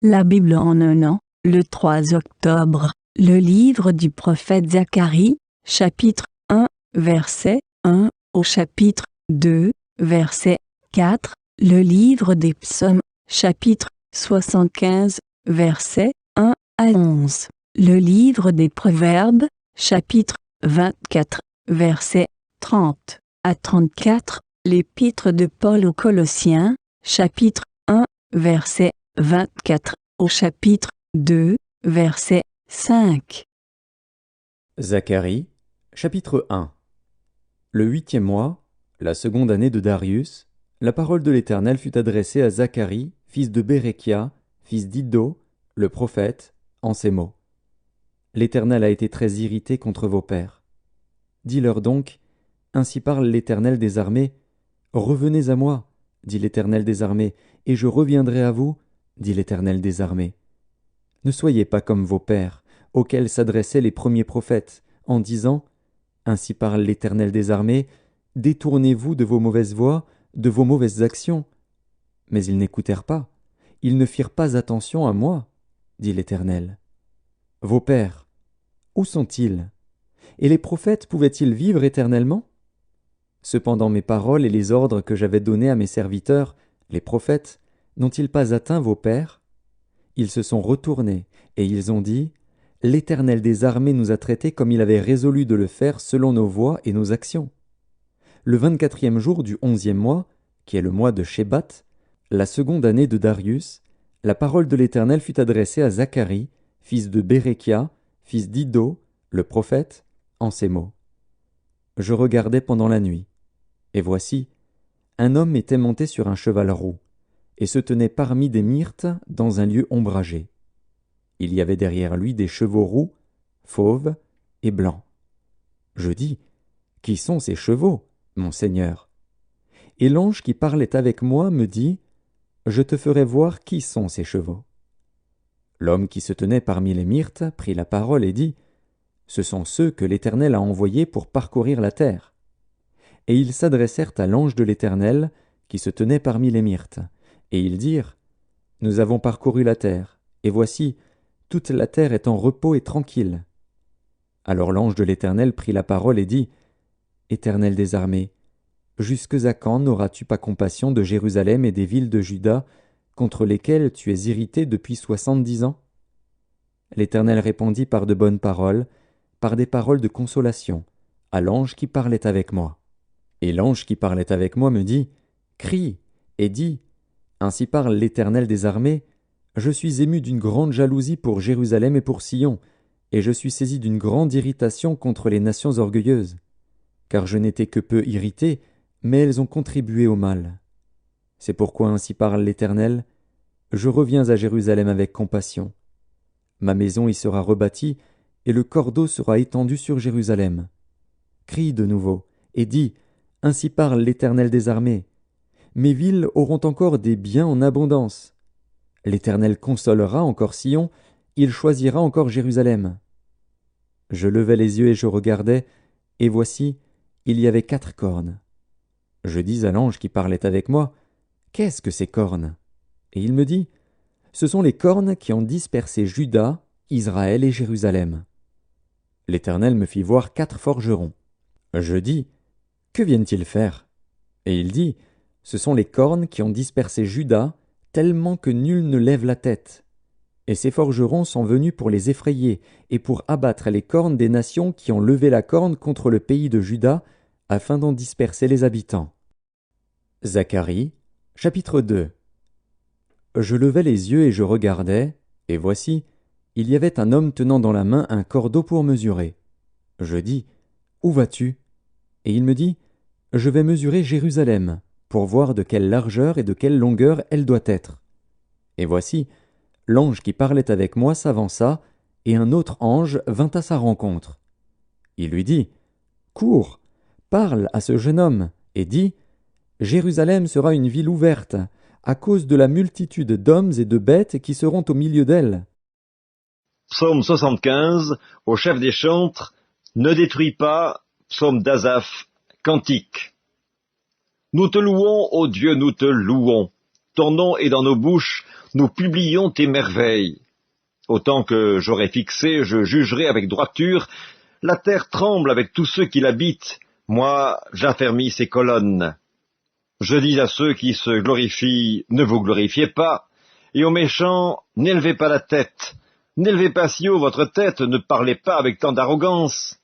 La Bible en un an, le 3 octobre, le livre du prophète Zacharie, chapitre 1, verset 1, au chapitre 2, verset 4, le livre des psaumes, chapitre 75, verset 1 à 11, le livre des proverbes, chapitre 24, verset 30 à 34, l'épître de Paul aux Colossiens, chapitre 1, verset 24 au chapitre 2, verset 5. Zacharie, chapitre 1. Le 8e mois, la seconde année de Darius, la parole de l'Éternel fut adressée à Zacharie, fils de Béréchia, fils d'Iddo, le prophète, en ces mots. L'Éternel a été très irrité contre vos pères. Dis-leur donc, ainsi parle l'Éternel des armées, revenez à moi, dit l'Éternel des armées, et je reviendrai à vous, dit l'Éternel des armées. Ne soyez pas comme vos pères, auxquels s'adressaient les premiers prophètes, en disant « Ainsi parle l'Éternel des armées, détournez-vous de vos mauvaises voies, de vos mauvaises actions. » Mais ils n'écoutèrent pas, ils ne firent pas attention à moi, dit l'Éternel. Vos pères, où sont-ils? Et les prophètes pouvaient-ils vivre éternellement? Cependant mes paroles et les ordres que j'avais donnés à mes serviteurs, les prophètes, n'ont-ils pas atteint vos pères? Ils se sont retournés, et ils ont dit « L'Éternel des armées nous a traités comme il avait résolu de le faire selon nos voies et nos actions. » Le 24e jour du 11e mois, qui est le mois de Shebat, la seconde année de Darius, la parole de l'Éternel fut adressée à Zacharie, fils de Béréchia, fils d'Iddo, le prophète, en ces mots. Je regardais pendant la nuit, et voici, un homme était monté sur un cheval roux, et se tenait parmi des myrtes dans un lieu ombragé. Il y avait derrière lui des chevaux roux, fauves et blancs. Je dis, qui sont ces chevaux, mon Seigneur? Et l'ange qui parlait avec moi me dit, je te ferai voir qui sont ces chevaux. L'homme qui se tenait parmi les myrtes prit la parole et dit, ce sont ceux que l'Éternel a envoyés pour parcourir la terre. Et ils s'adressèrent à l'ange de l'Éternel qui se tenait parmi les myrtes, et ils dirent, nous avons parcouru la terre, et voici, toute la terre est en repos et tranquille. Alors l'ange de l'Éternel prit la parole et dit, Éternel des armées, jusque à quand n'auras-tu pas compassion de Jérusalem et des villes de Juda, contre lesquelles tu es irrité depuis 70 ans? L'Éternel répondit par de bonnes paroles, par des paroles de consolation, à l'ange qui parlait avec moi. Et l'ange qui parlait avec moi me dit, crie, et dis, ainsi parle l'Éternel des armées, je suis ému d'une grande jalousie pour Jérusalem et pour Sion, et je suis saisi d'une grande irritation contre les nations orgueilleuses. Car je n'étais que peu irrité, mais elles ont contribué au mal. C'est pourquoi ainsi parle l'Éternel, je reviens à Jérusalem avec compassion. Ma maison y sera rebâtie, et le cordeau sera étendu sur Jérusalem. Crie de nouveau, et dis, ainsi parle l'Éternel des armées. Mes villes auront encore des biens en abondance. L'Éternel consolera encore Sion, il choisira encore Jérusalem. Je levai les yeux et je regardai, et voici, il y avait 4 cornes. Je dis à l'ange qui parlait avec moi, qu'est-ce que ces cornes? Et il me dit, ce sont les cornes qui ont dispersé Juda, Israël et Jérusalem. L'Éternel me fit voir 4 forgerons. Je dis, que viennent-ils faire? Et il dit, ce sont les cornes qui ont dispersé Juda, tellement que nul ne lève la tête. Et ces forgerons sont venus pour les effrayer, et pour abattre les cornes des nations qui ont levé la corne contre le pays de Juda, afin d'en disperser les habitants. Zacharie, chapitre 2. Je levai les yeux et je regardai, et voici, il y avait un homme tenant dans la main un cordeau pour mesurer. Je dis, où vas-tu? Et il me dit, je vais mesurer Jérusalem, pour voir de quelle largeur et de quelle longueur elle doit être. Et voici, l'ange qui parlait avec moi s'avança, et un autre ange vint à sa rencontre. Il lui dit, cours, parle à ce jeune homme, et dis, Jérusalem sera une ville ouverte, à cause de la multitude d'hommes et de bêtes qui seront au milieu d'elle. Psaume 75, au chef des chantres, ne détruis pas, psaume d'Asaph, cantique. Nous te louons, ô Dieu, nous te louons. ton nom est dans nos bouches, nous publions tes merveilles. Autant que j'aurai fixé, je jugerai avec droiture, la terre tremble avec tous ceux qui l'habitent, moi j'affermis ses colonnes. Je dis à ceux qui se glorifient, ne vous glorifiez pas, et aux méchants, n'élevez pas la tête. N'élevez pas si haut votre tête, ne parlez pas avec tant d'arrogance,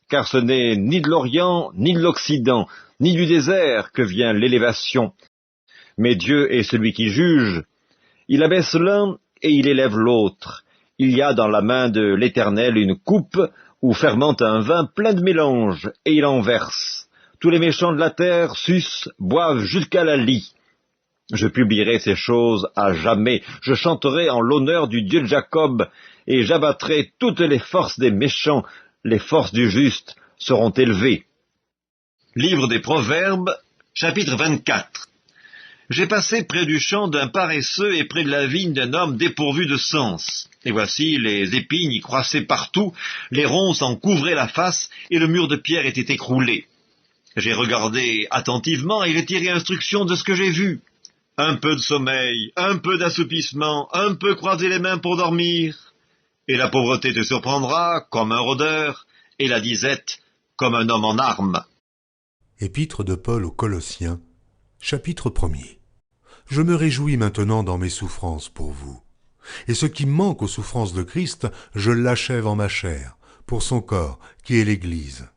car ce n'est ni de l'Orient, ni de l'Occident, ni du désert que vient l'élévation. Mais Dieu est celui qui juge. Il abaisse l'un et il élève l'autre. Il y a dans la main de l'Éternel une coupe où fermente un vin plein de mélange, et il en verse. Tous les méchants de la terre sucent, boivent jusqu'à la lie. Je publierai ces choses à jamais, je chanterai en l'honneur du Dieu de Jacob, et j'abattrai toutes les forces des méchants, les forces du juste seront élevées. Livre des Proverbes, chapitre 24. J'ai passé près du champ d'un paresseux et près de la vigne d'un homme dépourvu de sens. Et voici, les épines y croissaient partout, les ronces en couvraient la face, et le mur de pierre était écroulé. J'ai regardé attentivement et j'ai tiré instruction de ce que j'ai vu. Un peu de sommeil, un peu d'assoupissement, un peu croiser les mains pour dormir. Et la pauvreté te surprendra comme un rôdeur, et la disette comme un homme en armes. Épître de Paul aux Colossiens, chapitre 1er. Je me réjouis maintenant dans mes souffrances pour vous. Et ce qui manque aux souffrances de Christ, je l'achève en ma chair, pour son corps, qui est l'Église.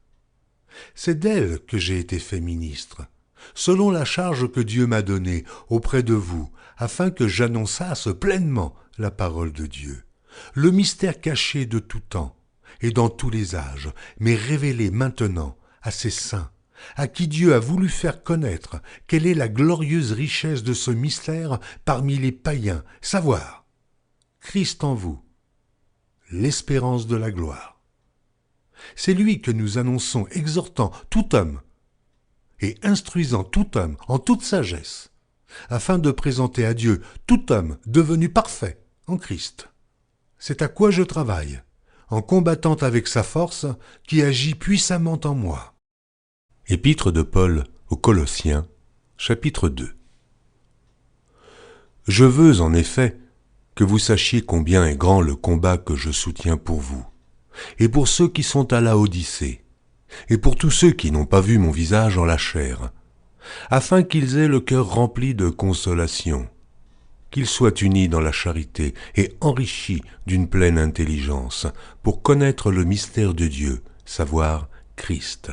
C'est d'elle que j'ai été fait ministre, selon la charge que Dieu m'a donnée auprès de vous, afin que j'annonçasse pleinement la parole de Dieu, le mystère caché de tout temps et dans tous les âges, mais révélé maintenant à ses saints, à qui Dieu a voulu faire connaître quelle est la glorieuse richesse de ce mystère parmi les païens, savoir Christ en vous, l'espérance de la gloire. C'est lui que nous annonçons, exhortant tout homme et instruisant tout homme en toute sagesse, afin de présenter à Dieu tout homme devenu parfait en Christ. C'est à quoi je travaille, en combattant avec sa force qui agit puissamment en moi. Épître de Paul aux Colossiens, chapitre 2. Je veux en effet que vous sachiez combien est grand le combat que je soutiens pour vous, et pour ceux qui sont à Laodicée, et pour tous ceux qui n'ont pas vu mon visage en la chair, afin qu'ils aient le cœur rempli de consolation, qu'ils soient unis dans la charité et enrichis d'une pleine intelligence, pour connaître le mystère de Dieu, savoir Christ.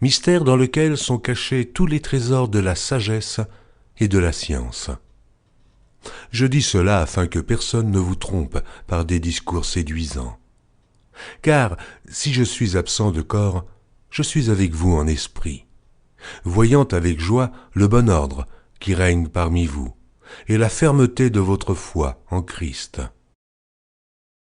Mystère dans lequel sont cachés tous les trésors de la sagesse et de la science. Je dis cela afin que personne ne vous trompe par des discours séduisants. Car si je suis absent de corps, je suis avec vous en esprit, voyant avec joie le bon ordre qui règne parmi vous, et la fermeté de votre foi en Christ.